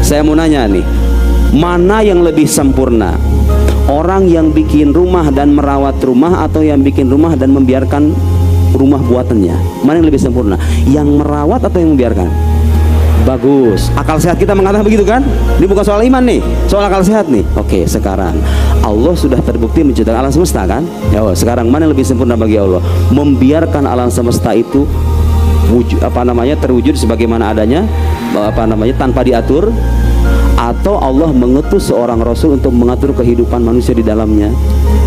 Saya mau nanya nih, mana yang lebih sempurna? Orang yang bikin rumah dan merawat rumah, atau yang bikin rumah dan membiarkan rumah buatannya? Mana yang lebih sempurna? Yang merawat atau yang membiarkan? Bagus. Akal sehat kita mengatakan begitu kan? Ini bukan soal iman nih, soal akal sehat nih. Oke, sekarang Allah sudah terbukti menciptakan alam semesta kan? Ya, sekarang mana yang lebih sempurna bagi Allah? Membiarkan alam semesta itu terwujud sebagaimana adanya, tanpa diatur, atau Allah mengutus seorang rasul untuk mengatur kehidupan manusia di dalamnya,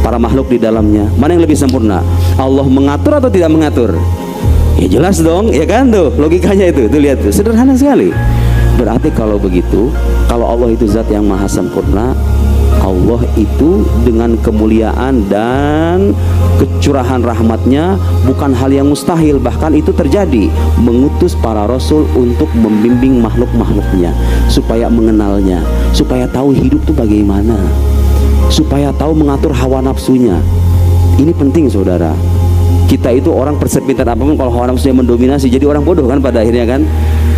para makhluk di dalamnya? Mana yang lebih sempurna? Allah mengatur atau tidak mengatur? Ya jelas dong, ya kan, tuh logikanya itu. Tuh lihat tuh, sederhana sekali. Berarti kalau begitu, kalau Allah itu zat yang maha sempurna, Allah itu dengan kemuliaan dan kecurahan rahmatnya bukan hal yang mustahil, bahkan itu terjadi, mengutus para rasul untuk membimbing makhluk-makhluknya supaya mengenalnya, supaya tahu hidup itu bagaimana, supaya tahu mengatur hawa nafsunya. Ini penting saudara. Kita itu orang persepintar apapun, kalau hawa nafsunya mendominasi, jadi orang bodoh kan pada akhirnya kan.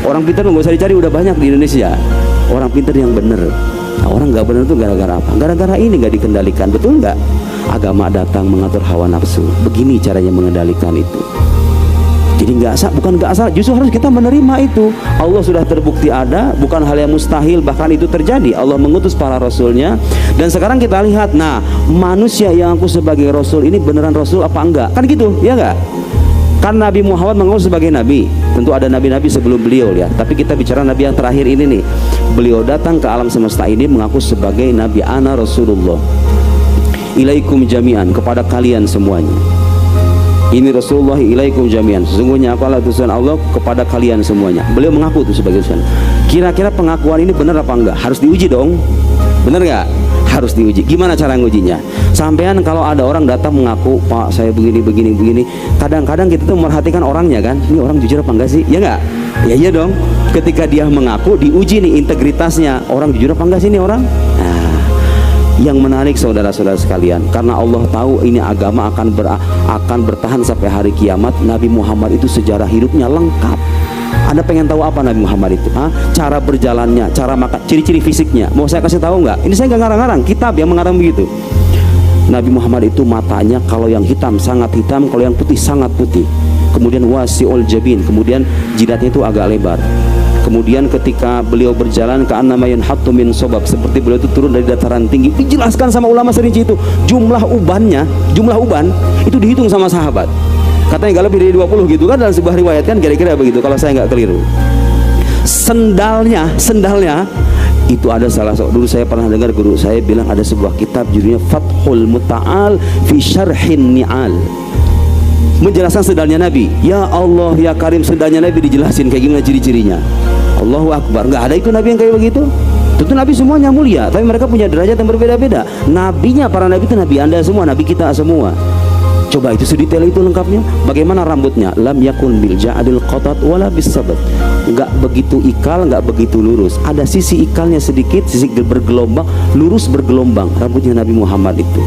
Orang pintar nggak usah dicari, udah banyak di Indonesia. Orang pintar yang benar. Nah, orang nggak benar itu gara-gara apa? Gara-gara ini nggak dikendalikan, betul nggak? Agama datang mengatur hawa nafsu. Begini caranya mengendalikan itu. Jadi bukan nggak asal, justru harus kita menerima itu. Allah sudah terbukti ada, bukan hal yang mustahil, bahkan itu terjadi. Allah mengutus para rasulnya. Dan sekarang kita lihat, nah, manusia yang aku sebagai rasul ini beneran rasul apa enggak? Kan gitu, ya enggak? Kan Nabi Muhammad mengaku sebagai nabi. Tentu ada nabi-nabi sebelum beliau ya, tapi kita bicara nabi yang terakhir ini nih. Beliau datang ke alam semesta ini mengaku sebagai nabi, ana Rasulullah ilaikum jami'an, kepada kalian semuanya. Ini Rasulullah ilaikum jami'an, sesungguhnya aku adalah utusan Allah kepada kalian semuanya. Beliau mengaku itu sebagai utusan. Kira-kira pengakuan ini benar apa enggak? Harus diuji dong. Benar enggak? Harus diuji. Gimana cara ngujinya? Sampean kalau ada orang datang mengaku, Pak saya begini, kadang-kadang kita tuh memperhatikan orangnya kan, ini orang jujur apa enggak sih? Ya enggak? Ya iya dong. Ketika dia mengaku, diuji nih integritasnya, orang jujur apa enggak sih ini orang? Nah, yang menarik saudara-saudara sekalian, karena Allah tahu ini agama akan bertahan sampai hari kiamat. Nabi Muhammad itu sejarah hidupnya lengkap. Anda pengen tahu apa Nabi Muhammad itu? Cara berjalannya, cara makan, ciri-ciri fisiknya. Mau saya kasih tahu nggak? Ini saya nggak ngarang-ngarang, kitab yang mengarang begitu. Nabi Muhammad itu matanya kalau yang hitam sangat hitam, kalau yang putih sangat putih. Kemudian wasi'ul jabin, kemudian jidatnya itu agak lebar. Kemudian ketika beliau berjalan ke anamayan hattu min sobab, seperti beliau itu turun dari dataran tinggi. Dijelaskan sama ulama serinci itu. Jumlah uban itu dihitung sama sahabat. Katanya nggak lebih dari 20 gitu kan, dalam sebuah riwayat kan, kira-kira begitu kalau saya nggak keliru. Sendalnya itu ada dulu saya pernah dengar guru saya bilang ada sebuah kitab judulnya Fathul Muta'al fi Syarhin Ni'al, menjelaskan sendalnya Nabi. Ya Allah ya Karim, sendalnya Nabi dijelasin kayak gimana ciri-cirinya. Allahu Akbar. Nggak ada itu Nabi yang kayak begitu. Tentu Nabi semuanya mulia, tapi mereka punya derajat yang berbeda-beda. Nabinya, para Nabi itu Nabi Anda semua, Nabi kita semua. Coba itu sedetail itu lengkapnya. Bagaimana rambutnya? Lam yakun bil ja'adil qatat wala bis sabat. Nggak begitu ikal, nggak begitu lurus. Ada sisi ikalnya sedikit, sisi bergelombang, lurus bergelombang. Rambutnya Nabi Muhammad itu.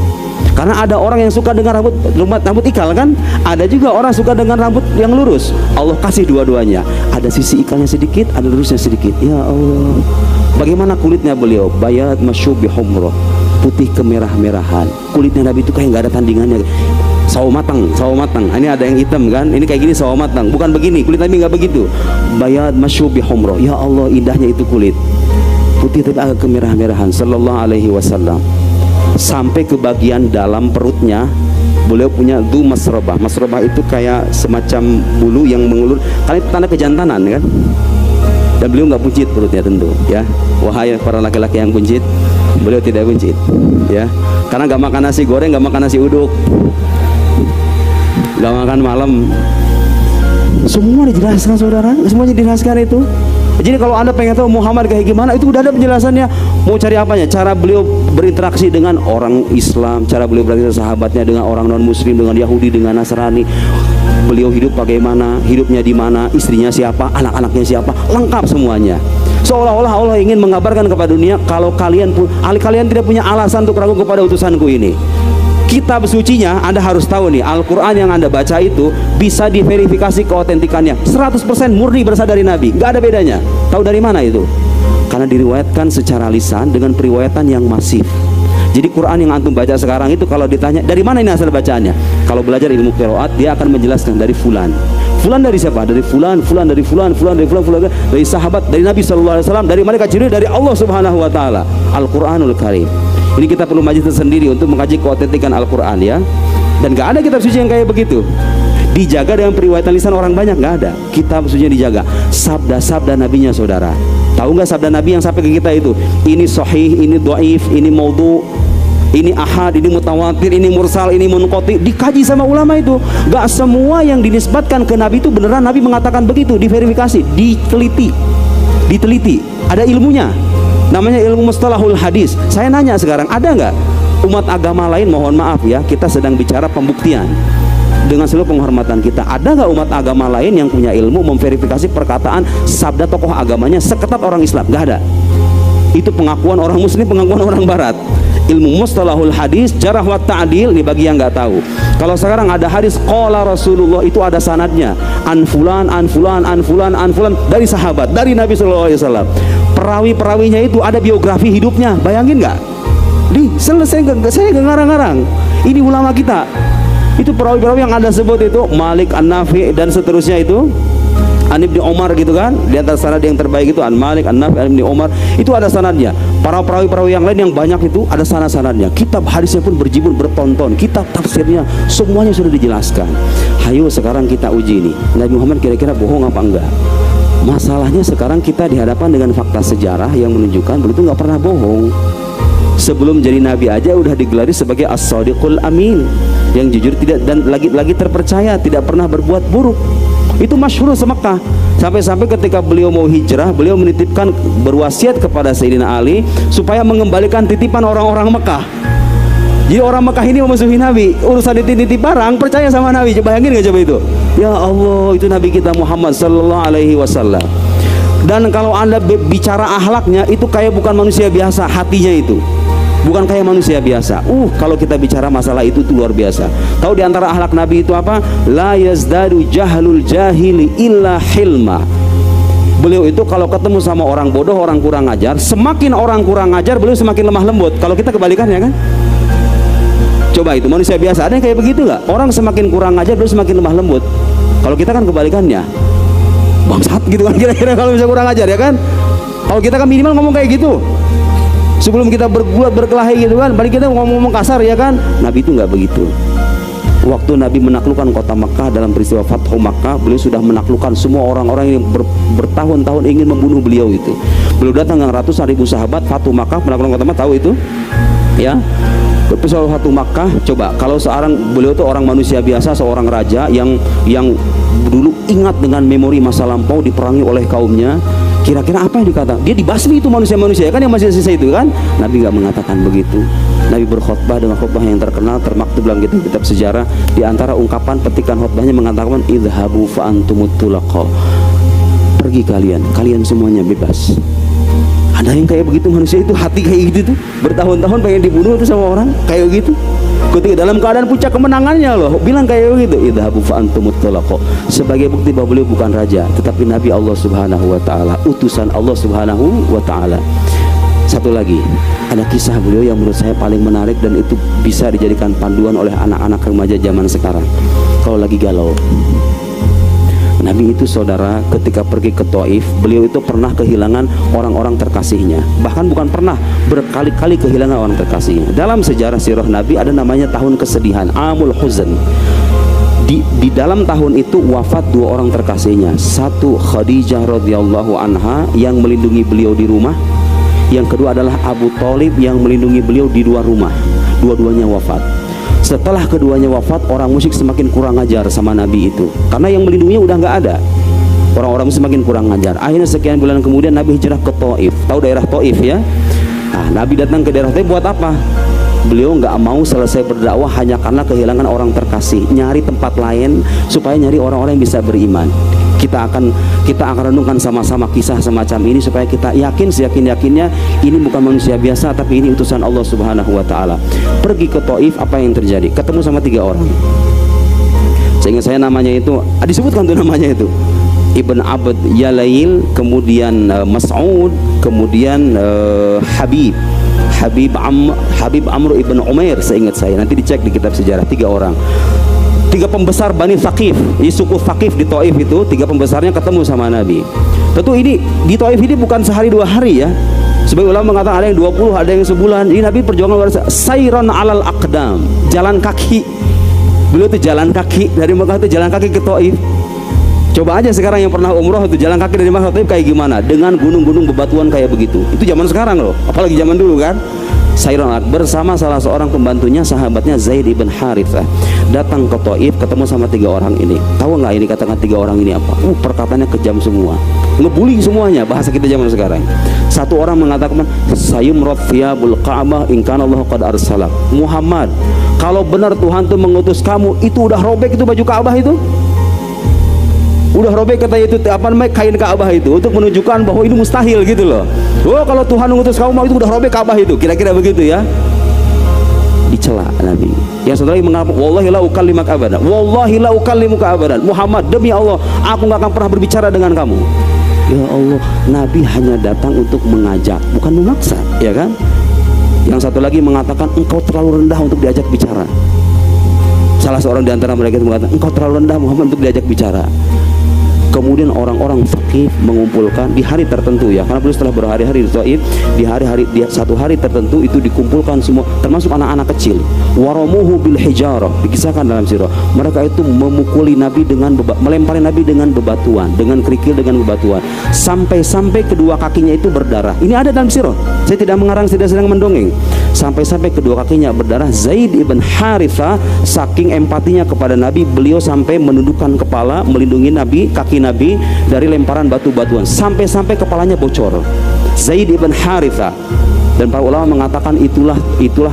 Karena ada orang yang suka dengan rambut ikal kan, ada juga orang suka dengan rambut yang lurus. Allah kasih dua-duanya. Ada sisi ikalnya sedikit, ada lurusnya sedikit. Ya Allah. Bagaimana kulitnya beliau? Bayat masyubi humroh, putih kemerah-merahan. Kulitnya Nabi itu kayak nggak ada tandingannya. Sawo matang. Ini ada yang hitam kan, ini kayak gini sawo matang. Bukan begini, kulit Nabi nggak begitu. Bayat masyubi humroh. Ya Allah, indahnya itu kulit. Putih tapi agak kemerah-merahan. Sallallahu alaihi wasallam. Sampai ke bagian dalam perutnya beliau punya du masrobah. Masrobah itu kayak semacam bulu yang mengulur, karena itu tanda kejantanan kan. Dan beliau nggak buncit perutnya tentu ya. Wahai para laki-laki yang buncit, beliau tidak buncit ya, karena nggak makan nasi goreng, nggak makan nasi uduk, nggak makan malam. Semua dijelaskan saudara, semuanya dijelaskan itu. Jadi kalau Anda pengen tahu Muhammad kayak gimana, itu udah ada penjelasannya. Mau cari apanya? Cara beliau berinteraksi dengan orang Islam, cara beliau berinteraksi sahabatnya dengan orang non Muslim, dengan Yahudi, dengan Nasrani. Beliau hidup bagaimana, hidupnya di mana, istrinya siapa, anak-anaknya siapa, lengkap semuanya. Seolah-olah Allah ingin mengabarkan kepada dunia, kalau kalian tidak punya alasan untuk ragu kepada utusanku ini. Kitab sucinya Anda harus tahu nih, Al-Quran yang Anda baca itu bisa diverifikasi keotentikannya 100% murni berasal dari Nabi, nggak ada bedanya. Tahu dari mana itu? Karena diriwayatkan secara lisan dengan periwayatan yang masif. Jadi Quran yang antum baca sekarang itu kalau ditanya dari mana ini asal bacaannya, kalau belajar ilmu qiraat dia akan menjelaskan dari fulan. Fulan dari siapa? Dari fulan, fulan dari fulan, fulan dari fulan, fulan dari sahabat, dari Nabi SAW, dari malaikat Jibril, dari Allah Subhanahu wa taala. Al-Qur'anul Karim. Ini kita perlu majlis tersendiri untuk mengkaji keautentikan Al-Qur'an ya. Dan gak ada kitab suci yang kayak begitu. Dijaga dengan periwayatan lisan orang banyak, gak ada. Kitab suci dijaga. Sabda-sabda nabinya saudara. Tahu nggak sabda Nabi yang sampai ke kita itu? Ini sahih, ini dhaif, ini maudhu, ini ahad, ini mutawatir, ini mursal, ini munqati. Dikaji sama ulama itu. Gak semua yang dinisbatkan ke Nabi itu beneran Nabi mengatakan begitu. Diverifikasi, diteliti. Ada ilmunya. Namanya ilmu mustalahul hadis. Saya nanya sekarang, ada nggak umat agama lain? Mohon maaf ya, kita sedang bicara pembuktian. Dengan seluruh penghormatan kita, ada nggak umat agama lain yang punya ilmu memverifikasi perkataan sabda tokoh agamanya seketat orang Islam? Nggak ada. Itu pengakuan orang Muslim, pengakuan orang Barat. Ilmu mustalahul hadis, jarah wa ta'dil, ini bagi yang nggak tahu. Kalau sekarang ada hadis qala Rasulullah, itu ada sanadnya, an fulan, an fulan, an fulan, an fulan, dari sahabat, dari Nabi SAW. Perawi-perawinya itu ada biografi hidupnya. Bayangin nggak? Selesai, saya nggak ngarang-ngarang. Ini ulama kita. Itu perawi-perawi yang Anda sebut itu Malik, An-Nafi dan seterusnya itu An Ibni Umar gitu kan. Di antara sanad yang terbaik itu An Malik, An-Nafi, An Ibni Umar. Itu ada sanadnya. Para perawi-perawi yang lain yang banyak itu ada sanad-sanadnya. Kitab hadisnya pun berjibun bertonton. Kitab tafsirnya semuanya sudah dijelaskan. Hayo sekarang kita uji nih, Nabi Muhammad kira-kira bohong apa enggak? Masalahnya sekarang kita dihadapan dengan fakta sejarah yang menunjukkan beliau itu nggak pernah bohong. Sebelum jadi nabi aja udah digelari sebagai as-sadiqul amin, yang jujur tidak dan lagi terpercaya, tidak pernah berbuat buruk. Itu masyhur se-Mekah. Sampai-sampai ketika beliau mau hijrah, beliau menitipkan berwasiat kepada Sayyidina Ali supaya mengembalikan titipan orang-orang Mekah. Jadi orang Mekah ini memusuhi Nabi, urusan titip barang percaya sama Nabi. Bayangin nggak coba itu? Ya Allah, itu Nabi kita Muhammad sallallahu alaihi wasallam. Dan kalau Anda bicara akhlaknya, itu kayak bukan manusia biasa, hatinya itu bukan kayak manusia biasa. Kalau kita bicara masalah itu luar biasa. Tahu di antara akhlak Nabi itu apa? La yazdadu jahlul jahili illa hilma. Beliau itu kalau ketemu sama orang bodoh, orang kurang ajar, semakin orang kurang ajar, beliau semakin lemah lembut. Kalau kita kebalikannya kan? Coba itu manusia biasa, ada yang kayak begitu nggak? Orang semakin kurang ajar, beliau semakin lemah lembut. Kalau kita kan kebalikannya, bangsat gitu kan kira-kira kalau bisa kurang ajar ya kan? Kalau kita kan minimal ngomong kayak gitu. Sebelum kita berbuat berkelahi gitu kan, balik kita ngomong kasar ya kan? Nabi itu nggak begitu. Waktu Nabi menaklukkan kota Makkah dalam peristiwa Fathu Makkah, beliau sudah menaklukkan semua orang-orang yang bertahun-tahun ingin membunuh beliau itu. Beliau datang dengan ratusan ribu sahabat, Fathu Makkah, menaklukkan kota Makkah, tahu itu? Ya. Peristiwa Fathu Makkah, coba kalau seorang beliau itu orang manusia biasa, seorang raja yang dulu ingat dengan memori masa lampau diperangi oleh kaumnya. Kira-kira apa yang dikatakan? Dia dibasmi itu manusia-manusia kan yang masih sisa itu kan? Nabi nggak mengatakan begitu. Nabi berkhutbah dengan khutbah yang terkenal, termaktub dalam kitab sejarah. Di antara ungkapan petikan khutbahnya mengatakan idhabu fa antumut tulaqa. Pergi kalian semuanya bebas. Ada yang kayak begitu manusia itu, hati kayak gitu tuh, bertahun-tahun pengen dibunuh tuh sama orang kayak gitu. Ketika dalam keadaan puncak kemenangannya loh, bilang kayak begitu, idhabu fa antumut tulaqa. Sebagai bukti bahwa beliau bukan raja, tetapi Nabi Allah Subhanahu wa taala, utusan Allah Subhanahu wa taala. Satu lagi, ada kisah beliau yang menurut saya paling menarik dan itu bisa dijadikan panduan oleh anak-anak remaja zaman sekarang kalau lagi galau. Nabi itu saudara ketika pergi ke Taif, beliau itu pernah kehilangan orang-orang terkasihnya. Bahkan bukan pernah, berkali-kali kehilangan orang terkasihnya. Dalam sejarah sirah Nabi ada namanya tahun kesedihan, Amul Huzn. Di dalam tahun itu wafat dua orang terkasihnya. Satu Khadijah radhiyallahu anha yang melindungi beliau di rumah. Yang kedua adalah Abu Thalib yang melindungi beliau di luar rumah. Dua-duanya wafat. Setelah keduanya wafat, orang musyrik semakin kurang ajar sama Nabi itu, karena yang melindunginya udah nggak ada. Orang-orang semakin kurang ajar. Akhirnya sekian bulan kemudian Nabi hijrah ke Taif. Tahu daerah Taif ya? Nah, Nabi datang ke daerah Taif buat apa? Beliau nggak mau selesai berdakwah hanya karena kehilangan orang terkasih, nyari tempat lain supaya nyari orang-orang yang bisa beriman. Kita akan renungkan sama-sama kisah semacam ini supaya kita yakin seyakin-yakinnya ini bukan manusia biasa tapi ini utusan Allah Subhanahu wa taala. Pergi ke Taif, apa yang terjadi? Ketemu sama 3 orang. Sehingga saya namanya itu disebutkan tuh namanya itu. Ibn Abd Yalail, kemudian Mas'ud, kemudian Habib Amr ibn Umair, seingat saya, nanti dicek di kitab sejarah. 3 orang, 3 pembesar Bani Thaqif, suku Thaqif di Taif itu, 3 pembesarnya ketemu sama Nabi. Tentu ini di Taif ini bukan sehari 2 hari ya. Sebagai ulama mengatakan ada yang 20, ada yang sebulan. Ini Nabi perjuangan luar biasa. Sayron alal aqdam, jalan kaki. Beliau itu jalan kaki dari Mekah, itu jalan kaki ke Taif. Coba aja sekarang yang pernah umroh itu jalan kaki dari Mekah ke Taif kayak gimana, dengan gunung-gunung bebatuan kayak begitu. Itu zaman sekarang loh, apalagi zaman dulu kan. Sayron bersama salah seorang pembantunya, sahabatnya Zaid ibn Harithah, datang ke Taif, ketemu sama 3 orang ini. Tahu nggak ini katakan 3 orang ini apa? Perkataannya kejam semua, ngebully semuanya, bahasa kita zaman sekarang. Satu orang mengatakan, sayumrat thiyabul Ka'bah in kana Allah qad arsalak. Muhammad, kalau benar Tuhan tuh mengutus kamu, itu udah robek itu baju Ka'bah itu. Udah robek kata itu apa namanya, kain Ka'bah itu, untuk menunjukkan bahwa ini mustahil gitu loh. Oh, kalau Tuhan mengutus kamu, mau itu udah robek Ka'bah itu, kira-kira begitu ya. Dicela Nabi. Yang satu lagi mengatakan, wallahi la ukallimak abadan, wallahi la ukallimuka abadan. Muhammad, demi Allah, aku nggak akan pernah berbicara dengan kamu. Ya Allah, Nabi hanya datang untuk mengajak, bukan memaksa, ya kan? Yang satu lagi mengatakan, engkau terlalu rendah untuk diajak bicara. Salah seorang di antara mereka itu mengatakan, engkau terlalu rendah Muhammad untuk diajak bicara. Kemudian orang-orang Thaqif mengumpulkan di hari tertentu ya, karena beliau setelah berhari-hari di Taif, di satu hari tertentu itu dikumpulkan semua, termasuk anak-anak kecil. Waramuhu bil hijarah, dikisahkan dalam sirah. Mereka itu memukuli Nabi dengan melempari Nabi dengan bebatuan, dengan kerikil, dengan bebatuan, sampai-sampai kedua kakinya itu berdarah. Ini ada dalam sirah. Saya tidak mengarang, tidak sedang mendongeng. Sampai-sampai kedua kakinya berdarah. Zaid ibn Harithah saking empatinya kepada Nabi, beliau sampai menundukkan kepala melindungi Nabi, kaki Nabi dari lemparan batu-batuan, sampai-sampai kepalanya bocor. Zaid ibn Harithah. Dan para ulama mengatakan itulah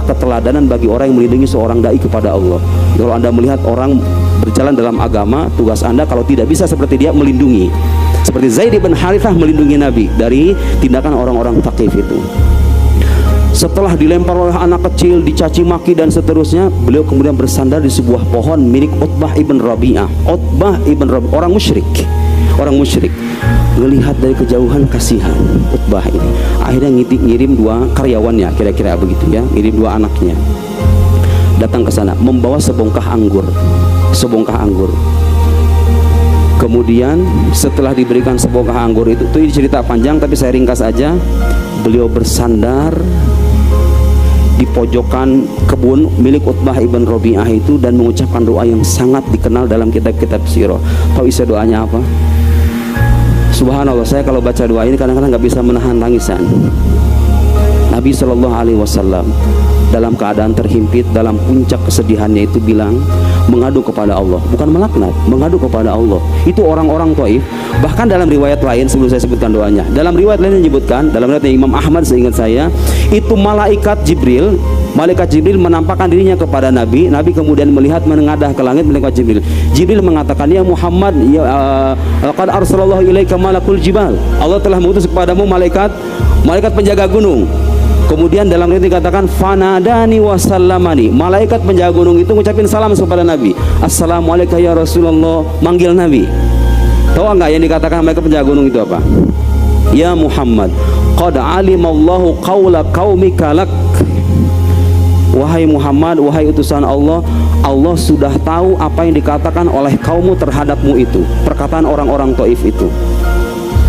keteladanan bagi orang yang melindungi seorang dai kepada Allah. Kalau Anda melihat orang berjalan dalam agama, tugas Anda kalau tidak bisa seperti dia, melindungi. Seperti Zaid ibn Harithah melindungi Nabi dari tindakan orang-orang Thaqif itu. Setelah dilempar oleh anak kecil, dicaci maki dan seterusnya, beliau kemudian bersandar di sebuah pohon milik Utbah ibn Rabi'ah. Utbah ibn Rabi'ah, orang musyrik. Melihat dari kejauhan, kasihan Utbah ini. Akhirnya ngirim 2 karyawannya, kira-kira begitu ya, ngirim 2 anaknya. Datang ke sana membawa sebongkah anggur. Kemudian setelah diberikan sebongkah anggur itu cerita panjang tapi saya ringkas aja. Beliau bersandar di pojokan kebun milik Utbah ibn Rabi'ah itu dan mengucapkan doa yang sangat dikenal dalam kitab-kitab sirah. Tahu isi doanya apa? Subhanallah, saya kalau baca doa ini kadang-kadang nggak bisa menahan tangisan. Nabi Shallallahu Alaihi Wasallam dalam keadaan terhimpit, dalam puncak kesedihannya itu bilang, mengadu kepada Allah, bukan melaknat, mengadu kepada Allah. Itu orang-orang Taif. Bahkan dalam riwayat lain, sebelum saya sebutkan doanya, dalam riwayat lain menyebutkan, dalam riwayat Imam Ahmad seingat saya, itu malaikat Jibril menampakkan dirinya kepada Nabi. Nabi kemudian melihat menengadah ke langit, malaikat Jibril. Jibril mengatakan, ya Muhammad, ya qad arsalallahu ilaika malakul jibal. Allah telah mengutus kepadamu malaikat penjaga gunung. Kemudian dalam ayat dikatakan fanadani wasallamani, malaikat penjaga gunung itu ngucapin salam kepada Nabi, assalamualaikum ya Rasulullah, manggil Nabi. Tahu enggak yang dikatakan malaikat penjaga gunung itu apa? Ya Muhammad, qad alimallahu qaula qaumika lak. Wahai Muhammad, wahai utusan Allah, Allah sudah tahu apa yang dikatakan oleh kaummu terhadapmu itu, perkataan orang-orang Taif itu.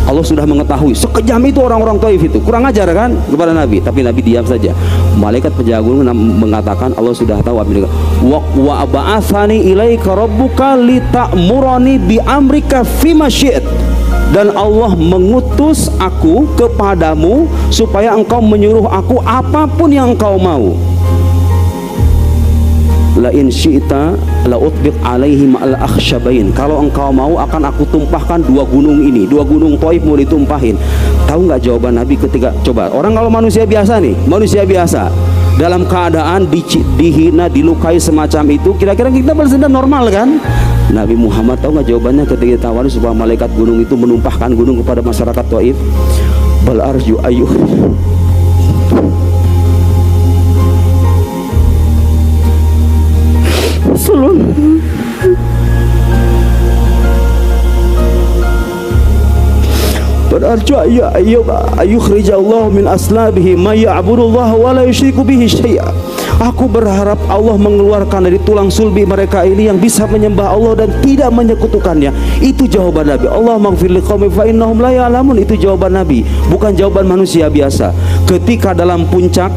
Allah sudah mengetahui. Sekejam itu orang-orang Taif itu, kurang ajar kan kepada Nabi, tapi Nabi diam saja. Malaikat penjaga gunung mengatakan Allah sudah tahu apa yang wa ba'atsani ilaika rabbuka lita'murani bi amrika fima syi'at. Dan Allah mengutus aku kepadamu supaya engkau menyuruh aku apapun yang engkau mau. La in syi'ta la utbiq alaihim al akhshabain. Kalau engkau mau akan aku tumpahkan 2 gunung ini, 2 gunung Taif mau ditumpahin. Tahu nggak jawaban Nabi ketika, coba orang kalau manusia biasa nih, manusia biasa dalam keadaan dihina, dilukai semacam itu, kira-kira kita bersedar normal kan? Nabi Muhammad tahu nggak jawabannya ketika ditawari supaya malaikat gunung itu menumpahkan gunung kepada masyarakat Taif? Bal arju ayyuh. Berarju ayyukhrijallahu min aslabihi may ya'budullaha wa la yusyriku bihi syai'a. Aku berharap Allah mengeluarkan dari tulang sulbi mereka ini yang bisa menyembah Allah dan tidak menyekutukannya. Itu jawaban Nabi. Allah maghfir liqaumi fa innahum la ya'lamun. Itu jawaban Nabi, bukan jawaban manusia biasa. Ketika dalam puncak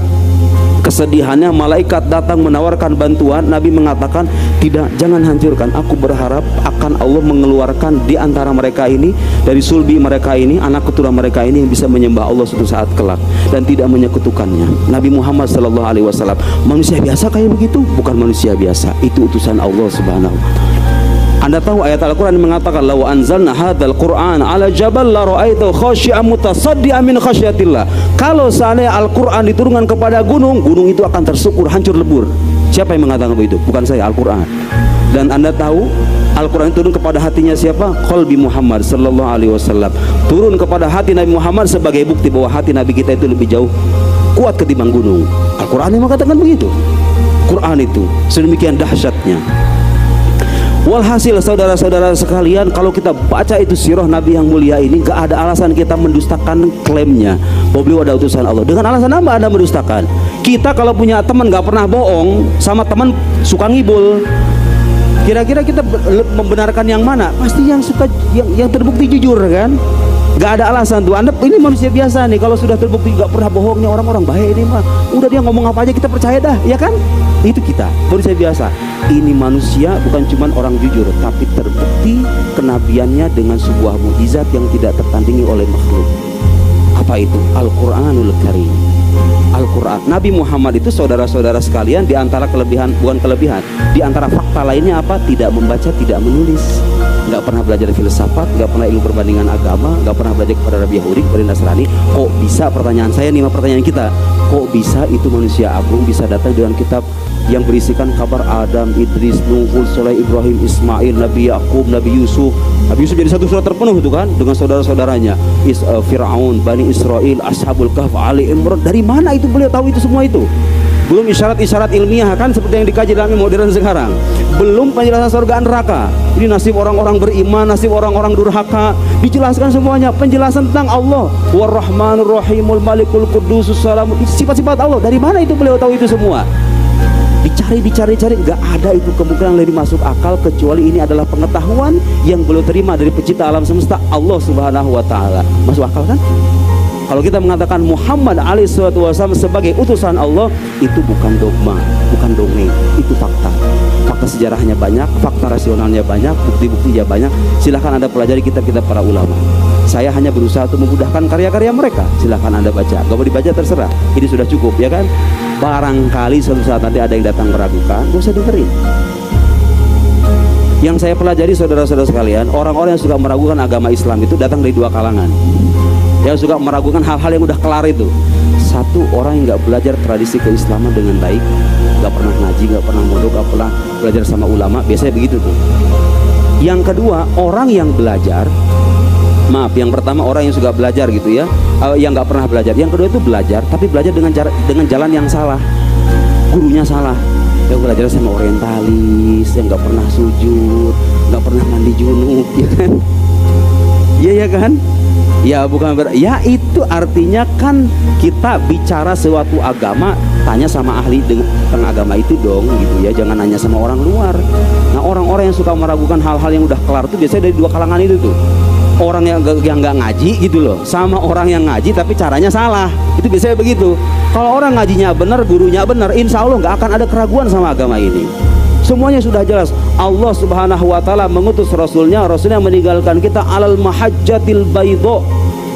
kesedihannya, malaikat datang menawarkan bantuan, Nabi mengatakan, tidak, jangan hancurkan. Aku berharap akan Allah mengeluarkan di antara mereka ini, dari sulbi mereka ini, anak keturunan mereka ini yang bisa menyembah Allah suatu saat kelak dan tidak menyekutukannya. Nabi Muhammad SAW manusia biasa kayak begitu? Bukan manusia biasa, itu utusan Allah Subhanahu wa ta'ala. Anda tahu ayat Al-Quran yang mengatakan, law anzalna hadzal Qur'an ala jabal la ra'aitahu khashi'an mutasaddian min khasyatillah. Kalau seandainya Al-Quran diturunkan kepada gunung, gunung itu akan tersukur, hancur lebur. Siapa yang mengatakan begitu? Bukan saya, Al-Quran. Dan Anda tahu Al-Quran turun kepada hatinya siapa? Qalbi Muhammad sallallahu alaihi wasallam. Turun kepada hati Nabi Muhammad sebagai bukti bahwa hati Nabi kita itu lebih jauh kuat ketimbang gunung. Al-Quran yang mengatakan begitu. Quran itu sedemikian dahsyatnya. Walhasil saudara-saudara sekalian, kalau kita baca itu sirah Nabi yang mulia ini, gak ada alasan kita mendustakan klaimnya bahwa beliau ada utusan Allah. Dengan alasan apa Anda mendustakan? Kita kalau punya teman gak pernah bohong, sama teman suka ngibul, kira-kira kita membenarkan yang mana? Pasti yang suka, yang terbukti jujur kan? Gak ada alasan tuh. Anda ini manusia biasa nih, kalau sudah terbukti gak pernah bohongnya orang-orang baik ini mah, udah dia ngomong apa aja kita percaya dah, ya kan? Itu kita, manusia biasa. Ini manusia bukan cuma orang jujur, tapi terbukti kenabiannya dengan sebuah mukjizat yang tidak tertandingi oleh makhluk. Apa itu? Al-Quranul Karim. Al-Quran. Nabi Muhammad itu saudara-saudara sekalian, di antara kelebihan, bukan kelebihan, di antara fakta lainnya apa? Tidak membaca, tidak menulis, nggak pernah belajar filsafat, nggak pernah ilmu perbandingan agama, nggak pernah belajar kepada Rabi Yahudi, kepada Nasrani. Kok bisa, pertanyaan saya nih, pertanyaan kita, kok bisa itu manusia agung bisa datang dengan kitab yang berisikan kabar Adam, Idris, Nuh, Soleh, Ibrahim, Ismail, Nabi Yakub, Nabi Yusuf. Nabi Yusuf jadi satu surat terpenuh itu kan, dengan saudara-saudaranya, Fir'aun, Bani Israel, Ashabul Kahf, Ali Imran. Dari mana itu beliau tahu itu semua itu? Belum isyarat-isyarat ilmiah kan, seperti yang dikaji dalam modern sekarang. Belum penjelasan surga neraka. Ini nasib orang-orang beriman, nasib orang-orang durhaka, dijelaskan semuanya. Penjelasan tentang Allah, War-Rahmanur Rahimul Malikul Qudusus Salam, sifat-sifat Allah. Dari mana itu beliau tahu itu semua? Dicari, nggak ada itu kemungkinan lebih masuk akal, kecuali ini adalah pengetahuan yang beliau terima dari pencipta alam semesta, Allah Subhanahu wa ta'ala. Masuk akal kan? Kalau kita mengatakan Muhammad alaihissalam sebagai utusan Allah, itu bukan dogma, bukan dongeng, itu fakta. Fakta sejarahnya banyak, fakta rasionalnya banyak, bukti-buktinya banyak. Silahkan Anda pelajari kitab-kitab para ulama. Saya hanya berusaha untuk memudahkan karya-karya mereka. Silahkan Anda baca, gak mau dibaca terserah. Ini sudah cukup, ya kan? Barangkali suatu saat nanti ada yang datang meragukan, gak usah dengerin. Yang saya pelajari saudara-saudara sekalian, orang-orang yang suka meragukan agama Islam itu datang dari dua kalangan. Yang suka meragukan hal-hal yang udah kelar itu. Satu, orang yang gak belajar tradisi keislaman dengan baik, gak pernah ngaji, gak pernah mondok, gak pernah belajar sama ulama. Biasanya begitu tuh. Yang kedua, orang yang belajar, yang pertama orang yang suka belajar gitu ya, yang nggak pernah belajar. Yang kedua itu belajar, tapi belajar dengan jalan yang salah, gurunya salah. Yang belajar sama orientalis, yang nggak pernah sujud, nggak pernah mandi junub, ya kan? Iya ya kan? Ya bukan ya itu artinya kan kita bicara suatu agama, tanya sama ahli tentang agama itu dong, gitu ya. Jangan nanya sama orang luar. Nah orang-orang yang suka meragukan hal-hal yang udah kelar itu biasanya dari dua kalangan itu tuh. Orang yang nggak ngaji gitu loh, sama orang yang ngaji tapi caranya salah. Itu biasanya begitu. Kalau orang ngajinya benar, gurunya benar, insya Allah nggak akan ada keraguan sama agama ini. Semuanya sudah jelas. Allah Subhanahu wa ta'ala mengutus Rasulnya meninggalkan kita alal mahajjatil baydho,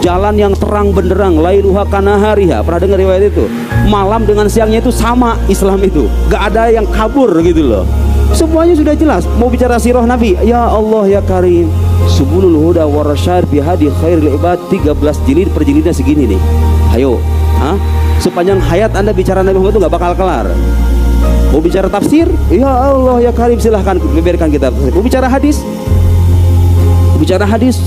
jalan yang terang benderang, lailuha kanahariha. Pernah dengar riwayat itu? Malam dengan siangnya itu sama Islam itu, gak ada yang kabur gitu loh. Semuanya sudah jelas. Mau bicara sirah Nabi, ya Allah ya Karim, Subulul Huda Warasyad Bihadi Khairil Ibad, 13 jilid, per jilidnya segini nih. Ayo, sepanjang hayat Anda bicara Nabi Muhammad itu gak bakal kelar. Mau bicara tafsir, ya Allah ya Karim, silahkan beberkan kita. Mau bicara hadis,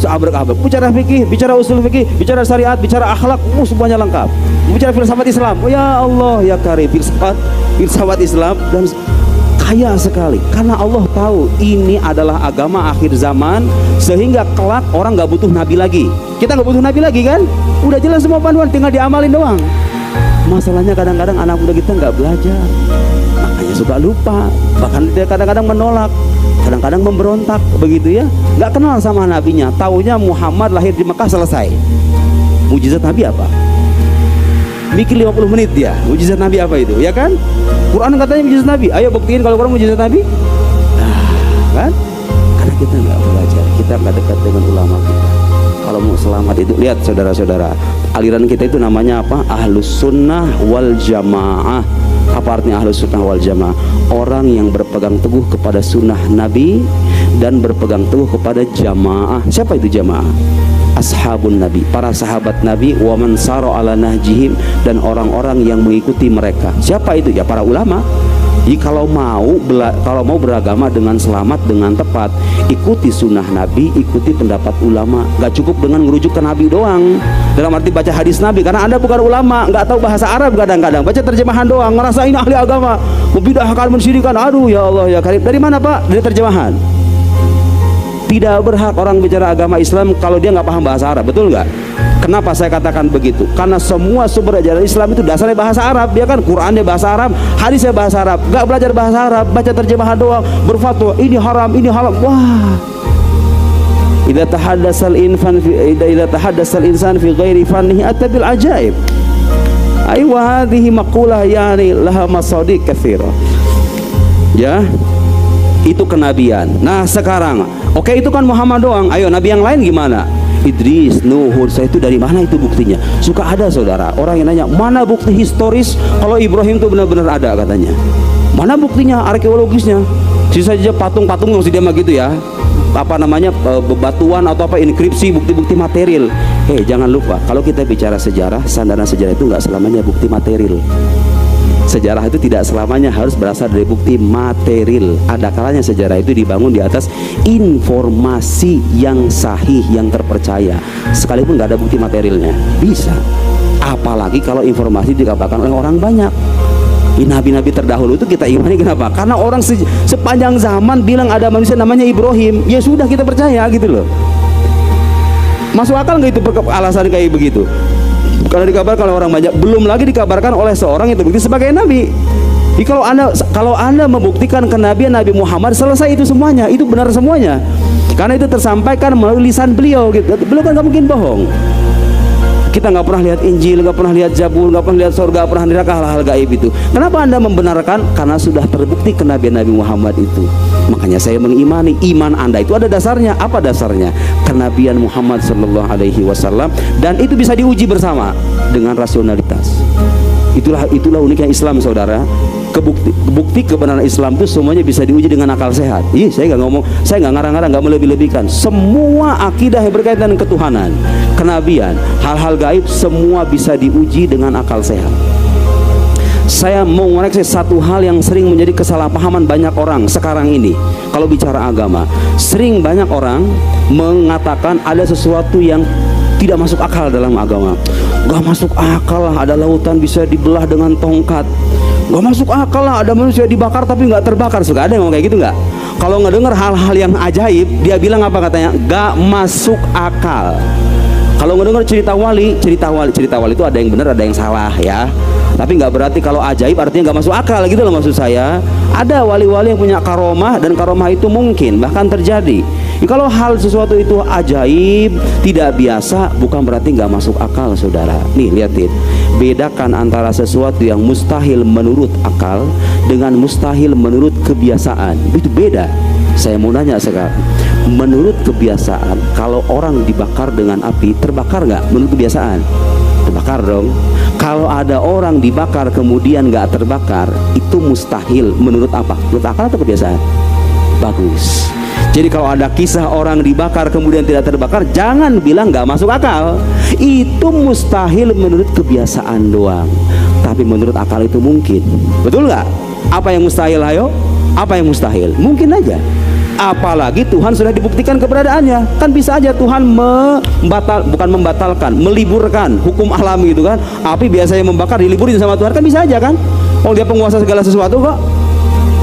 abrak-abrak. Bicara fikih, bicara usul fikih, bicara syariat, bicara akhlak, semuanya lengkap. Bicara filsafat Islam, ya Allah ya Karim, filsafat Islam dan bahaya sekali, karena Allah tahu ini adalah agama akhir zaman, sehingga kelak orang nggak butuh nabi lagi. Kita nggak butuh nabi lagi kan? Udah jelas semua panduan, tinggal diamalin doang. Masalahnya kadang-kadang anak muda kita nggak belajar, makanya suka lupa, bahkan dia kadang-kadang menolak, kadang-kadang memberontak, begitu ya. Nggak kenal sama nabinya, taunya Muhammad lahir di Mekah, selesai. Mujizat nabi apa? Mikir 50 menit dia, mujizat nabi apa itu, ya kan? Quran katanya mujizat nabi, ayo buktiin kalau Quran mujizat nabi. Nah, kan? Karena kita nggak belajar, kita nggak dekat dengan ulama kita. Kalau mau selamat itu, lihat saudara-saudara, aliran kita itu namanya apa? Ahlus sunnah wal jamaah. Apa artinya ahlus sunnah wal jamaah? Orang yang berpegang teguh kepada sunnah Nabi dan berpegang teguh kepada jamaah. Siapa itu jamaah? Ashabun Nabi, para sahabat Nabi, wa man sara ala nahjihim, dan orang-orang yang mengikuti mereka. Siapa itu? Ya para ulama. Jadi kalau mau beragama dengan selamat, dengan tepat, ikuti sunnah Nabi, ikuti pendapat ulama. Gak cukup dengan merujuk ke Nabi doang, dalam arti baca hadis Nabi, karena Anda bukan ulama, nggak tahu bahasa Arab, kadang-kadang baca terjemahan doang, ngerasa ini ahli agama, membidahkan, mensyirikan. Aduh ya Allah ya Karim. Dari mana Pak? Dari terjemahan. Tidak berhak orang bicara agama Islam kalau dia nggak paham bahasa Arab, betul nggak? Kenapa saya katakan begitu? Karena semua sumber ajaran Islam itu dasarnya bahasa Arab, ya kan? Qurannya bahasa Arab, hadisnya bahasa Arab. Nggak belajar bahasa Arab, baca terjemahan doang, berfatwa ini haram, ini halal. Wah. Idza tahaddasal insan fi ghairi fannihi atabil ajaib. Aywa hadhihi maqula yani laha masadiq katsira. Ya. Itu kenabian. Nah sekarang, oke, itu kan Muhammad doang. Ayo nabi yang lain gimana? Idris, Nuh, saya itu dari mana itu buktinya? Suka ada saudara orang yang nanya, mana bukti historis kalau Ibrahim itu benar-benar ada katanya? Mana buktinya arkeologisnya? Sisa saja patung-patung yang dia mah gitu ya. Apa namanya, bebatuan atau apa, inskripsi, bukti-bukti material. Jangan lupa, kalau kita bicara sejarah, sandaran sejarah itu nggak selamanya bukti material. Sejarah itu tidak selamanya harus berasal dari bukti material. Ada kalanya sejarah itu dibangun di atas informasi yang sahih, yang terpercaya, sekalipun nggak ada bukti materialnya. Bisa. Apalagi kalau informasi dikabarkan oleh orang banyak. Nabi-nabi terdahulu itu kita imani, kenapa? Karena orang sepanjang zaman bilang ada manusia namanya Ibrahim. Ya sudah, kita percaya gitu loh. Masuk akal nggak itu alasan kayak begitu? Karena dikabarkan oleh orang banyak, belum lagi dikabarkan oleh seorang yang terbukti sebagai nabi. Jadi kalau anda membuktikan kenabian Nabi Muhammad, selesai itu semuanya, itu benar semuanya. Karena itu tersampaikan melalui lisan beliau gitu. Beliau kan nggak mungkin bohong. Kita nggak pernah lihat Injil, nggak pernah lihat Zabur, nggak pernah lihat surga, pernah neraka, hal-hal gaib itu. Kenapa anda membenarkan? Karena sudah terbukti kenabian Nabi Muhammad itu. Makanya saya mengimani, iman anda itu ada dasarnya. Apa dasarnya? Kenabian Muhammad Sallallahu Alaihi Wasallam, dan itu bisa diuji bersama dengan rasionalitas. Itulah uniknya Islam, saudara. Bukti kebenaran Islam itu semuanya bisa diuji dengan akal sehat. Saya nggak ngomong, saya nggak ngarang-ngarang, nggak melebih-lebihkan. Semua akidah yang berkaitan dengan ketuhanan, kenabian, hal-hal gaib, semua bisa diuji dengan akal sehat. Saya mau mengoreksi satu hal yang sering menjadi kesalahpahaman banyak orang sekarang ini. Kalau bicara agama, sering banyak orang mengatakan ada sesuatu yang tidak masuk akal dalam agama. Gak masuk akal lah ada lautan bisa dibelah dengan tongkat. Gak masuk akal lah ada manusia dibakar tapi gak terbakar. Suka ada yang ngomong kayak gitu gak? Kalau ngedenger hal-hal yang ajaib, dia bilang apa katanya? Gak masuk akal. Kalau ngedenger cerita wali itu ada yang benar, ada yang salah ya. Tapi nggak berarti kalau ajaib artinya nggak masuk akal gitu loh, maksud saya. Ada wali-wali yang punya karomah, dan karomah itu mungkin bahkan terjadi. Kalau hal sesuatu itu ajaib, tidak biasa, bukan berarti nggak masuk akal, saudara. Nih lihatin, bedakan antara sesuatu yang mustahil menurut akal dengan mustahil menurut kebiasaan. Itu beda. Saya mau nanya sekarang, menurut kebiasaan, kalau orang dibakar dengan api, terbakar nggak? Menurut kebiasaan terbakar dong. Kalau ada orang dibakar kemudian nggak terbakar, itu mustahil. Menurut apa? Menurut akal atau kebiasaan? Bagus. Jadi kalau ada kisah orang dibakar kemudian tidak terbakar, jangan bilang nggak masuk akal. Itu mustahil menurut kebiasaan doang. Tapi menurut akal itu mungkin. Betul nggak? Apa yang mustahil? Ayo, apa yang mustahil? Mungkin aja. Apalagi Tuhan sudah dibuktikan keberadaannya. Kan bisa aja Tuhan bukan membatalkan, meliburkan hukum alam gitu kan. Api biasanya membakar, diliburin sama Tuhan, kan bisa aja kan. Oh, dia penguasa segala sesuatu kok.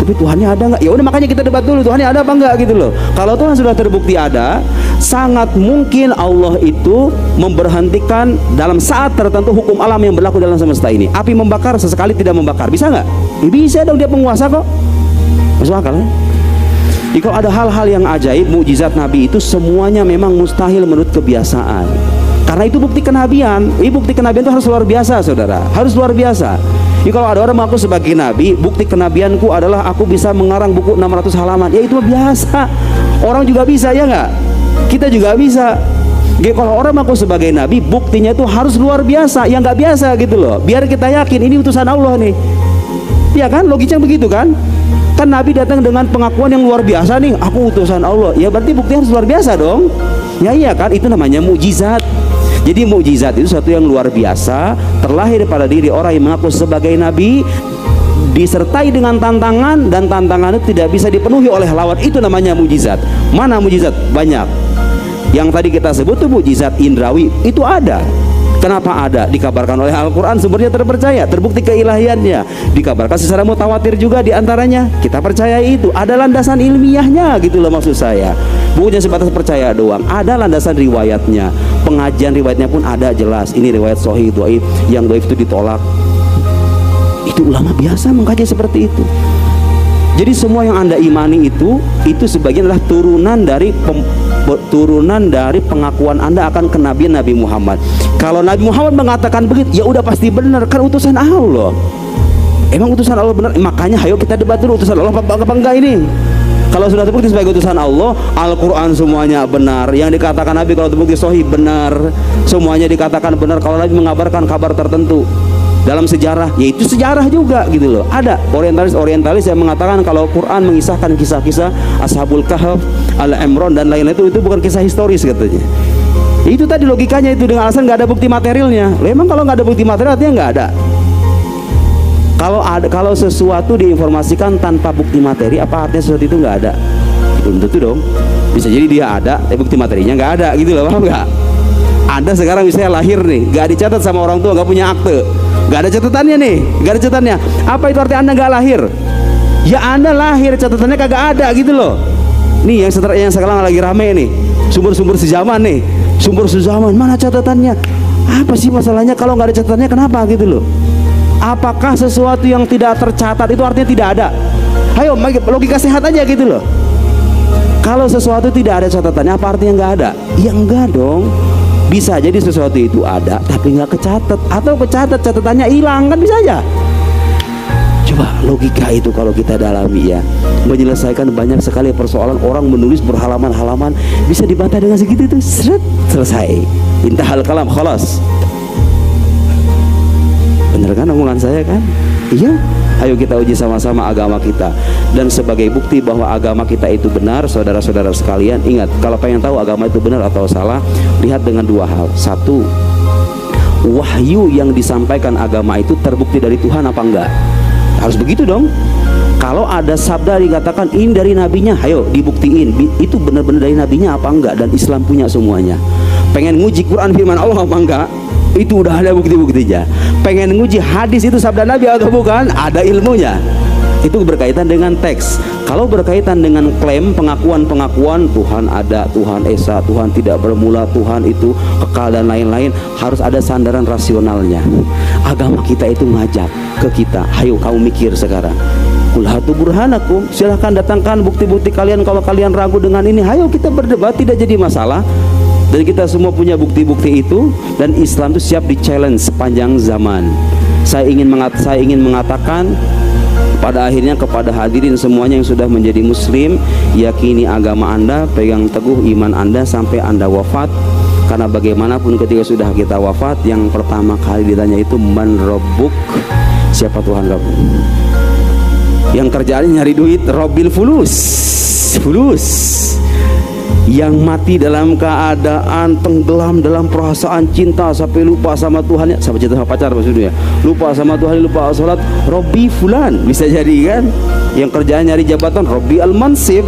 Tapi Tuhannya ada nggak? Ya udah, makanya kita debat dulu, Tuhannya ada apa enggak gitu loh. Kalau Tuhan sudah terbukti ada, sangat mungkin Allah itu memberhentikan dalam saat tertentu hukum alam yang berlaku dalam semesta ini. Api membakar, sesekali tidak membakar, bisa nggak? Ya bisa dong, dia penguasa kok. Masuk akal ya? Jadi kalau ada hal-hal yang ajaib, mukjizat Nabi itu semuanya memang mustahil menurut kebiasaan. Karena itu bukti kenabian. Bukti kenabian itu harus luar biasa, saudara. Harus luar biasa. Jadi kalau ada orang mengaku sebagai nabi, bukti kenabianku adalah aku bisa mengarang buku 600 halaman. Ya itu biasa. Orang juga bisa, ya nggak? Kita juga bisa. Jadi kalau orang mengaku sebagai nabi, buktinya itu harus luar biasa. Yang nggak biasa gitu loh. Biar kita yakin ini utusan Allah nih. Ya kan? Logiknya begitu kan? Kan Nabi datang dengan pengakuan yang luar biasa nih. Aku utusan Allah. Ya berarti buktinya harus luar biasa dong. Ya iya kan? Itu namanya mukjizat. Jadi mukjizat itu sesuatu yang luar biasa, terlahir pada diri orang yang mengaku sebagai nabi, disertai dengan tantangan, dan tantangan itu tidak bisa dipenuhi oleh lawan. Itu namanya mukjizat. Mana mukjizat? Banyak. Yang tadi kita sebut tuh mukjizat indrawi, itu ada. Kenapa ada? Dikabarkan oleh Al-Quran, sumbernya terpercaya, terbukti keilahiannya. Dikabarkan secara mutawatir juga diantaranya. Kita percaya itu, ada landasan ilmiahnya gitu loh maksud saya. Bukannya sebatas percaya doang, ada landasan riwayatnya. Pengajian riwayatnya pun ada jelas. Ini riwayat sahih, dhaif, yang dhaif itu ditolak. Itu ulama biasa mengkaji seperti itu. Jadi semua yang Anda imani itu sebagian adalah turunan dari pengakuan Anda akan kenabian Nabi Muhammad. Kalau Nabi Muhammad mengatakan begitu, ya udah pasti benar, kan utusan Allah. Emang utusan Allah benar? Makanya ayo kita debat dulu, utusan Allah apa enggak ini. Kalau sudah terbukti sebagai utusan Allah, Al-Quran semuanya benar. Yang dikatakan Nabi kalau terbukti sahih benar. Semuanya dikatakan benar kalau Nabi mengabarkan kabar tertentu dalam sejarah, yaitu sejarah juga gitu loh. Ada orientalis yang mengatakan kalau Quran mengisahkan kisah-kisah Ashabul Kahf, Al-Imran dan lain-lain itu bukan kisah historis katanya. Itu tadi logikanya itu, dengan alasan nggak ada bukti materialnya. Memang kalau nggak ada bukti material artinya nggak ada. Kalau sesuatu diinformasikan tanpa bukti materi, apa artinya sesuatu itu nggak ada? Belum tentu dong. Bisa jadi dia ada, tapi bukti materinya nggak ada gitu loh, paham nggak? Ada sekarang misalnya lahir nih, nggak dicatat sama orang tua, nggak punya akte, nggak ada catatannya nih, nggak ada catatannya. Apa itu arti Anda nggak lahir? Ya Anda lahir, catatannya kagak ada gitu loh. Nih yang sekarang lagi rame nih, sumber-sumber sejaman nih, sumber sejaman, mana catatannya? Apa sih masalahnya kalau nggak ada catatannya? Kenapa gitu loh? Apakah sesuatu yang tidak tercatat itu artinya tidak ada? Ayo logika sehat aja gitu loh. Kalau sesuatu tidak ada catatannya, apa artinya nggak ada? Ya enggak dong. Bisa jadi sesuatu itu ada tapi nggak kecatat, atau kecatat catatannya hilang, kan bisa aja. Coba logika itu kalau kita dalami ya, menyelesaikan banyak sekali persoalan. Orang menulis berhalaman-halaman bisa dibantah dengan segitu tuh, seret, selesai. Intahal kalam, khalas. Bener kan omongan saya kan? Iya. Ayo kita uji sama-sama agama kita. Dan sebagai bukti bahwa agama kita itu benar, saudara-saudara sekalian, ingat, kalau pengen tahu agama itu benar atau salah, lihat dengan dua hal. Satu, wahyu yang disampaikan agama itu terbukti dari Tuhan apa enggak? Harus begitu dong. Kalau ada sabda dikatakan ini dari nabinya, ayo dibuktiin itu benar-benar dari nabinya apa enggak, dan Islam punya semuanya. Pengen nguji Quran firman Allah apa enggak? Itu udah ada bukti-buktinya. Pengen nguji hadis itu sabda Nabi atau bukan? Ada ilmunya. Itu berkaitan dengan teks. Kalau berkaitan dengan klaim, pengakuan Tuhan ada, Tuhan Esa, Tuhan tidak bermula, Tuhan itu kekal dan lain-lain, harus ada sandaran rasionalnya. Agama kita itu ngajak ke kita, ayo kamu mikir sekarang. Qul hatu burhanakum, silahkan datangkan bukti-bukti kalian. Kalau kalian ragu dengan ini, ayo kita berdebat, tidak jadi masalah. Dan kita semua punya bukti-bukti itu, dan Islam itu siap di-challenge sepanjang zaman. Saya ingin mengatakan pada akhirnya kepada hadirin semuanya yang sudah menjadi muslim, yakini agama Anda, pegang teguh iman Anda sampai Anda wafat. Karena bagaimanapun ketika sudah kita wafat, yang pertama kali ditanya itu man rabbuk, siapa Tuhan kamu? Yang kerjaannya nyari duit, robbil fulus. Yang mati dalam keadaan tenggelam dalam perasaan cinta sampai lupa sama Tuhannya, sampai cinta sama pacar maksudnya, lupa sama Tuhan, lupa sholat, Robbi fulan, bisa jadi kan. Yang kerjaan nyari jabatan, Robbi al-mansib.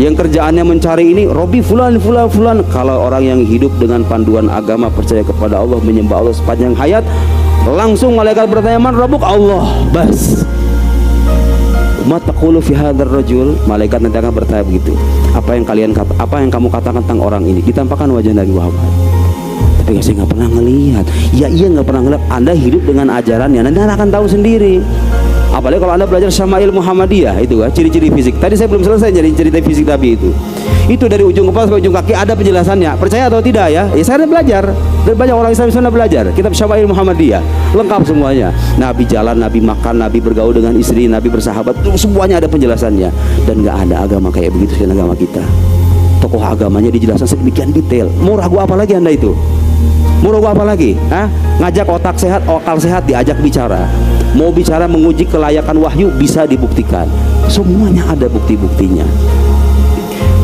Yang kerjaannya mencari ini, Robbi fulan. Kalau orang yang hidup dengan panduan agama, percaya kepada Allah, menyembah Allah sepanjang hayat, langsung malaikat bertanya, man rabbuk? Allah. Bas. Ma taqulu fi hadzal rajul? Malaikat nanti akan bertanya begitu. Apa yang kamu katakan tentang orang ini? Ditampakkan wajah Nabi Muhammad. Tapi saya nggak pernah ngelihat. Ya iya nggak pernah ngelihat. Anda hidup dengan ajarannya, nanti Anda akan tahu sendiri. Apalagi kalau Anda belajar Syama'il Muhammadiyah itu kan, ciri-ciri fisik. Tadi saya belum selesai jadi cerita fisik Nabi itu. Itu dari ujung kepala sampai ujung kaki ada penjelasannya. Percaya atau tidak ya? Ya saya belajar. Dan banyak orang Islam sana belajar. Kitab Syama'il Muhammadiyah lengkap semuanya. Nabi jalan, Nabi makan, Nabi bergaul dengan istri, Nabi bersahabat. Semuanya ada penjelasannya. Dan nggak ada agama kayak begitu selain agama kita. Tokoh agamanya dijelaskan sedemikian detail. Mau ragu apa lagi Anda itu? Mau ragu apa lagi? Ngajak otak sehat, akal sehat diajak bicara. Mau bicara menguji kelayakan wahyu bisa dibuktikan. Semuanya ada bukti-buktinya.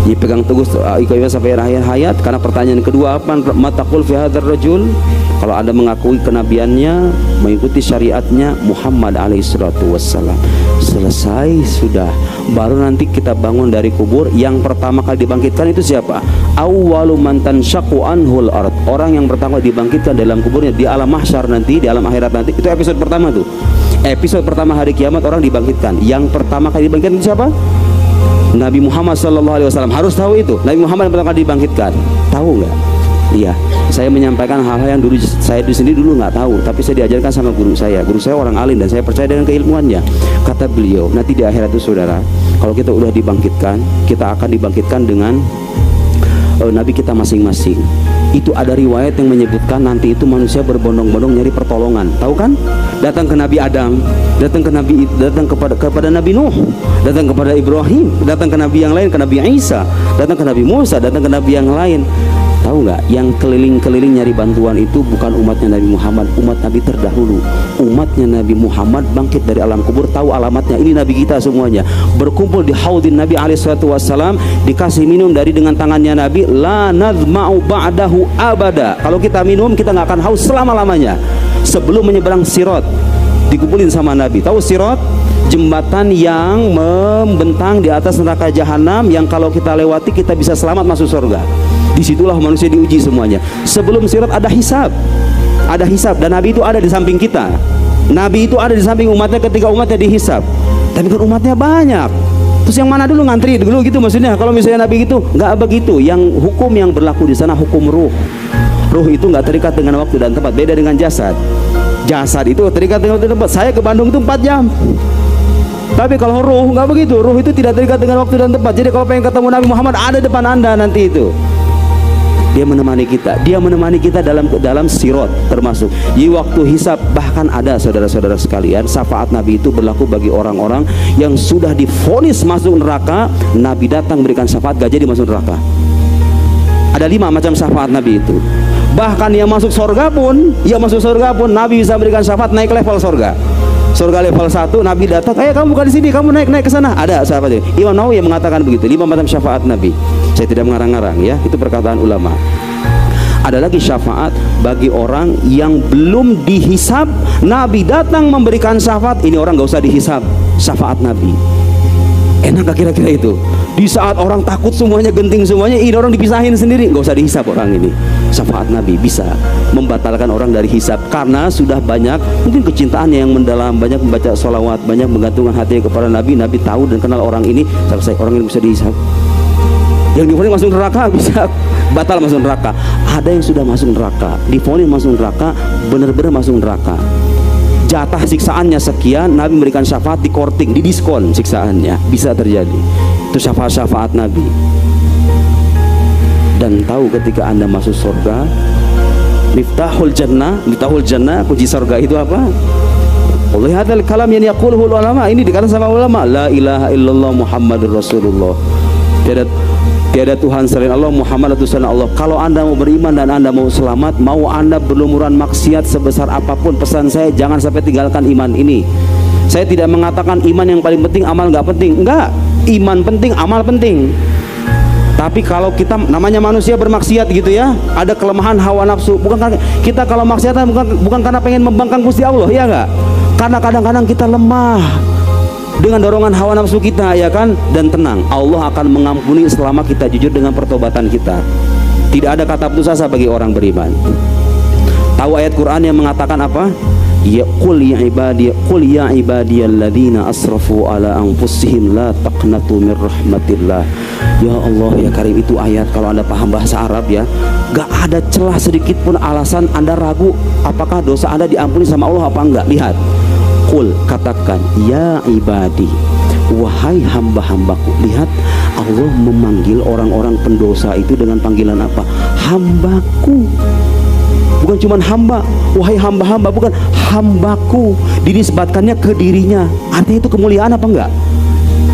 Jadi pegang teguh ikhwan sampai akhir hayat. Karena pertanyaan kedua apa? Mataqul fi hadzal rajul? Kalau Anda mengakui kenabiannya, mengikuti syariatnya Muhammad alaihissalatu wassalam, selesai sudah. Baru nanti kita bangun dari kubur. Yang pertama kali dibangkitkan itu siapa? Awwalu man tanshaqqu anhul ard. Orang yang pertama dibangkitkan dalam kuburnya di alam mahsyar nanti, di alam akhirat nanti. Itu episode pertama tuh. Episode pertama hari kiamat orang dibangkitkan. Yang pertama kali dibangkitkan itu siapa? Nabi Muhammad SAW. Harus tahu itu. Nabi Muhammad yang pertama kali dibangkitkan. Tahu nggak? Iya. Saya menyampaikan hal-hal yang dulu saya sendiri dulu nggak tahu, tapi saya diajarkan sama guru saya. Guru saya orang alim dan saya percaya dengan keilmuannya. Kata beliau, nanti di akhirat itu saudara, kalau kita udah dibangkitkan, kita akan dibangkitkan dengan nabi kita masing-masing. Itu ada riwayat yang menyebutkan nanti itu manusia berbondong-bondong nyari pertolongan. Tahu kan? Datang ke Nabi Adam, datang kepada Nabi Nuh, datang kepada Ibrahim, datang ke nabi yang lain, ke Nabi Isa, datang ke Nabi Musa, datang ke nabi yang lain. Tahu nggak? Yang keliling-keliling nyari bantuan itu bukan umatnya Nabi Muhammad, umat Nabi terdahulu. Umatnya Nabi Muhammad bangkit dari alam kubur, tahu alamatnya. Ini Nabi kita semuanya berkumpul di haudin Nabi alaihissalam, dikasih minum dari dengan tangannya Nabi. La nadma'u ba'dahu abada. Kalau kita minum kita nggak akan haus selama-lamanya. Sebelum menyeberang Sirat dikumpulin sama Nabi. Tahu Sirat? Jembatan yang membentang di atas neraka jahanam, yang kalau kita lewati kita bisa selamat masuk surga. Disitulah manusia diuji semuanya. Sebelum Sirat ada hisab. Ada hisab dan Nabi itu ada di samping kita. Nabi itu ada di samping umatnya ketika umatnya dihisab. Tapi kan umatnya banyak. Terus yang mana dulu ngantri dulu gitu maksudnya? Kalau misalnya Nabi gitu, nggak begitu. Yang hukum yang berlaku di sana hukum ruh. Ruh itu nggak terikat dengan waktu dan tempat. Beda dengan jasad. Jasad itu terikat dengan waktu dan tempat. Saya ke Bandung itu 4 jam. Tapi kalau ruh nggak begitu. Ruh itu tidak terikat dengan waktu dan tempat. Jadi kalau pengen ketemu Nabi Muhammad ada depan Anda nanti itu. Dia menemani kita dalam Sirat termasuk. Di waktu hisab bahkan ada saudara-saudara sekalian, syafaat Nabi itu berlaku bagi orang-orang yang sudah divonis masuk neraka. Nabi datang memberikan syafaat, gak jadi masuk neraka. Ada 5 macam syafaat Nabi itu. Bahkan yang masuk surga pun, Nabi bisa berikan syafaat naik level surga. Surga level 1, Nabi datang, kamu bukan di sini, kamu naik ke sana. Ada sahabatnya. Imam Nawawi yang mengatakan begitu, 5 macam syafaat Nabi. Saya tidak mengarang-arang ya, itu perkataan ulama. Ada lagi syafaat bagi orang yang belum dihisab, Nabi datang memberikan syafaat. Ini orang gak usah dihisab, syafaat Nabi. Enak gak kira-kira itu? Di saat orang takut semuanya, genting semuanya, ini orang dipisahin sendiri, gak usah dihisab orang ini. Syafaat Nabi bisa membatalkan orang dari hisab karena sudah banyak mungkin kecintaannya yang mendalam, banyak membaca sholawat, banyak menggantungkan hatinya kepada Nabi. Nabi tahu dan kenal orang ini, selesai, orang ini bisa dihisab. Yang divonis masuk neraka bisa batal masuk neraka. Ada yang sudah masuk neraka, divonis masuk neraka, benar-benar masuk neraka. Jatah siksaannya sekian, Nabi memberikan syafaat di korting, di diskon siksaannya, bisa terjadi. Itu syafaat Nabi. Dan tahu ketika Anda masuk surga, miftahul jannah, kunci surga itu apa? Oleh hadal kalam yang yaquluhu ulama, ini dikatakan sama ulama, la ilaha illallah Muhammadur Rasulullah. Tiada Tuhan selain Allah, Muhammad utusan Allah. Kalau Anda mau beriman dan Anda mau selamat, mau Anda berlumuran maksiat sebesar apapun, pesan saya jangan sampai tinggalkan iman ini. Saya tidak mengatakan iman yang paling penting, amal nggak penting. Enggak, iman penting, amal penting. Tapi kalau kita namanya manusia bermaksiat gitu ya, ada kelemahan hawa nafsu. Bukan karena kita kalau maksiat bukan karena pengen membangkang Gusti Allah, ya enggak? Karena kadang-kadang kita lemah dengan dorongan hawa nafsu kita, ya kan? Dan tenang, Allah akan mengampuni selama kita jujur dengan pertobatan kita. Tidak ada kata putus asa bagi orang beriman. Tahu ayat Quran yang mengatakan apa? Ya qul ya ibadiyalladzina asrafu ala anfusihim la taqnatu mir rahmatillah. Ya Allah ya Karim, itu ayat kalau Anda paham bahasa Arab ya, gak ada celah sedikit pun alasan Anda ragu apakah dosa Anda diampuni sama Allah apa enggak. Lihat, qul, katakan, ya ibadi, wahai hamba-hambaku. Lihat, Allah memanggil orang-orang pendosa itu dengan panggilan apa? Hambaku. Bukan cuma hamba, wahai hamba-hamba, bukan, hambaku. Dinisbatkannya ke dirinya. Artinya itu kemuliaan apa enggak?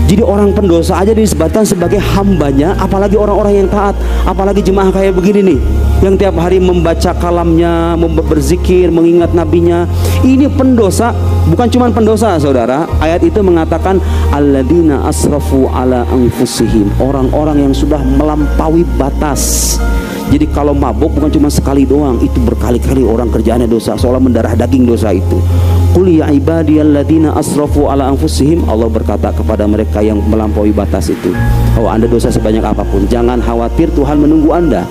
Jadi orang pendosa aja dinisbatkan sebagai hambanya, apalagi orang-orang yang taat, apalagi jemaah kayak begini nih, yang tiap hari membaca kalamnya, berzikir, mengingat nabinya. Ini pendosa, bukan cuma pendosa saudara. Ayat itu mengatakan alladzina asrafu ala anfusihim, orang-orang yang sudah melampaui batas. Jadi kalau mabuk bukan cuma sekali doang, itu berkali-kali orang kerjaannya dosa, seolah mendarah daging dosa itu. Qul ya ibadiyalladzina asrafu ala anfusihim, Allah berkata kepada mereka yang melampaui batas itu, oh Anda dosa sebanyak apapun, jangan khawatir, Tuhan menunggu Anda.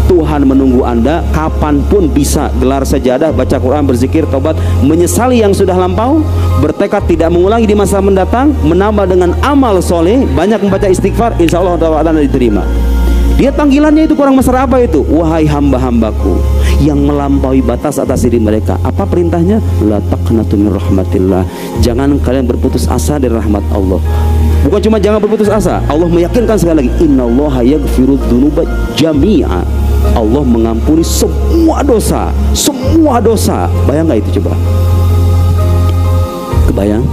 Tuhan menunggu Anda kapanpun bisa gelar sajadah, baca Quran, berzikir, tobat, menyesali yang sudah lampau, bertekad tidak mengulangi di masa mendatang, menambah dengan amal soleh, banyak membaca istighfar, insya Allah Anda diterima. Dia panggilannya itu kurang mesra apa itu? Wahai hamba-hambaku yang melampaui batas atas diri mereka. Apa perintahnya? La taqnatu min rahmatillah. Jangan kalian berputus asa dari rahmat Allah. Bukan cuma jangan berputus asa, Allah meyakinkan sekali lagi, innallaha yaghfirudz dzunuba jami'a. Allah mengampuni semua dosa, semua dosa. Bayang nggak itu coba? Kebayang?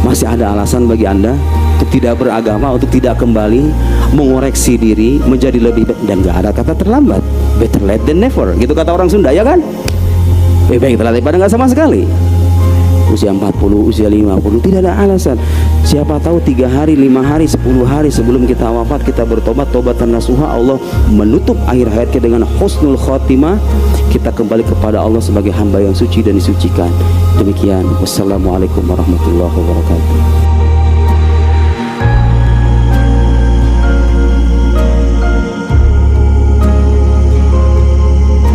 Masih ada alasan bagi Anda untuk tidak beragama, untuk tidak kembali mengoreksi diri menjadi lebih baik, dan gak ada kata terlambat. Better late than never, gitu kata orang Sunda ya kan? Lebih baik telat daripada nggak sama sekali. Usia 40, usia 50, tidak ada alasan. Siapa tahu 3 hari, 5 hari, 10 hari sebelum kita wafat kita bertobat, tobatan nasuha, Allah menutup akhir hayat kita dengan husnul khotimah, kita kembali kepada Allah sebagai hamba yang suci dan disucikan. Demikian, wassalamualaikum warahmatullahi wabarakatuh.